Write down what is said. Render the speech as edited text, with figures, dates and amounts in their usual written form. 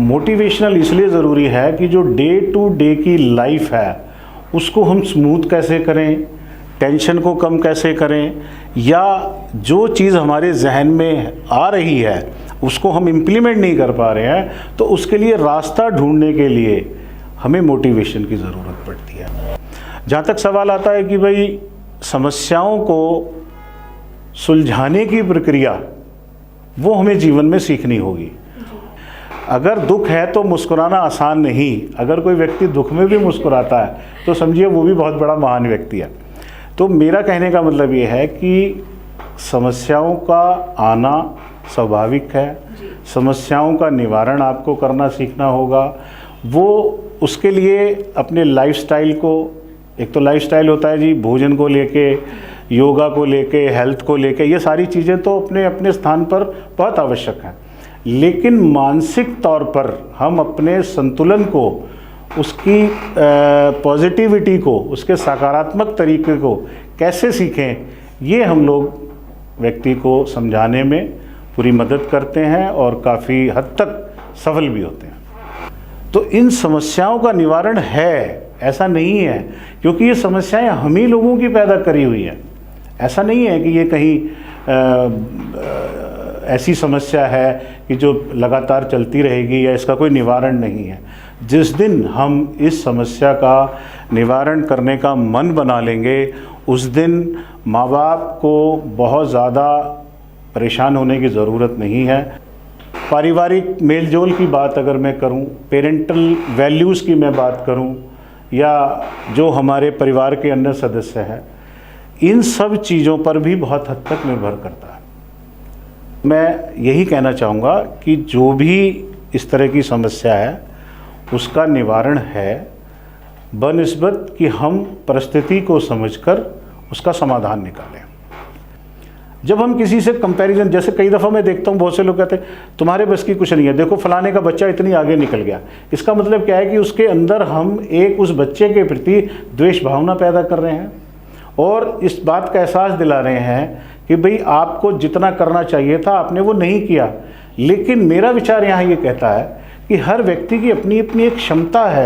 Motivational इसलिए ज़रूरी है कि जो डे टू डे की लाइफ है उसको हम स्मूथ कैसे करें, टेंशन को कम कैसे करें, या जो चीज़ हमारे जहन में आ रही है उसको हम इम्प्लीमेंट नहीं कर पा रहे हैं, तो उसके लिए रास्ता ढूंढने के लिए हमें मोटिवेशन की ज़रूरत पड़ती है। जहाँ तक सवाल आता है कि भाई समस्याओं को सुलझाने की प्रक्रिया वो हमें जीवन में सीखनी होगी। अगर दुख है तो मुस्कुराना आसान नहीं, अगर कोई व्यक्ति दुख में भी मुस्कुराता है तो समझिए वो भी बहुत बड़ा महान व्यक्ति है। तो मेरा कहने का मतलब ये है कि समस्याओं का आना स्वाभाविक है, समस्याओं का निवारण आपको करना सीखना होगा। वो उसके लिए अपने लाइफस्टाइल को, एक तो लाइफस्टाइल होता है जी, भोजन को लेके, योगा को लेके, हेल्थ को लेके, ये सारी चीज़ें तो अपने अपने स्थान पर बहुत आवश्यक हैं, लेकिन मानसिक तौर पर हम अपने संतुलन को, उसकी पॉजिटिविटी को, उसके सकारात्मक तरीके को कैसे सीखें, ये हम लोग व्यक्ति को समझाने में पूरी मदद करते हैं और काफ़ी हद तक सफल भी होते हैं। तो इन समस्याओं का निवारण है, ऐसा नहीं है, क्योंकि ये समस्याएं हम ही लोगों की पैदा करी हुई है। ऐसा नहीं है कि ये कहीं ऐसी समस्या है कि जो लगातार चलती रहेगी या इसका कोई निवारण नहीं है। जिस दिन हम इस समस्या का निवारण करने का मन बना लेंगे, उस दिन माँ बाप को बहुत ज़्यादा परेशान होने की ज़रूरत नहीं है। पारिवारिक मेलजोल की बात अगर मैं करूं, पेरेंटल वैल्यूज़ की मैं बात करूं, या जो हमारे परिवार के अन्य सदस्य हैं, इन सब चीज़ों पर भी बहुत हद तक निर्भर करता है। मैं यही कहना चाहूँगा कि जो भी इस तरह की समस्या है उसका निवारण है बनिस्बत कि हम परिस्थिति को समझकर उसका समाधान निकालें। जब हम किसी से कंपैरिजन, जैसे कई दफ़ा मैं देखता हूँ बहुत से लोग कहते हैं तुम्हारे बस की कुछ नहीं है, देखो फलाने का बच्चा इतनी आगे निकल गया। इसका मतलब क्या है कि उसके अंदर हम एक उस बच्चे के प्रति द्वेष भावना पैदा कर रहे हैं और इस बात का एहसास दिला रहे हैं कि भाई आपको जितना करना चाहिए था आपने वो नहीं किया। लेकिन मेरा विचार यहाँ ये कहता है कि हर व्यक्ति की अपनी अपनी एक क्षमता है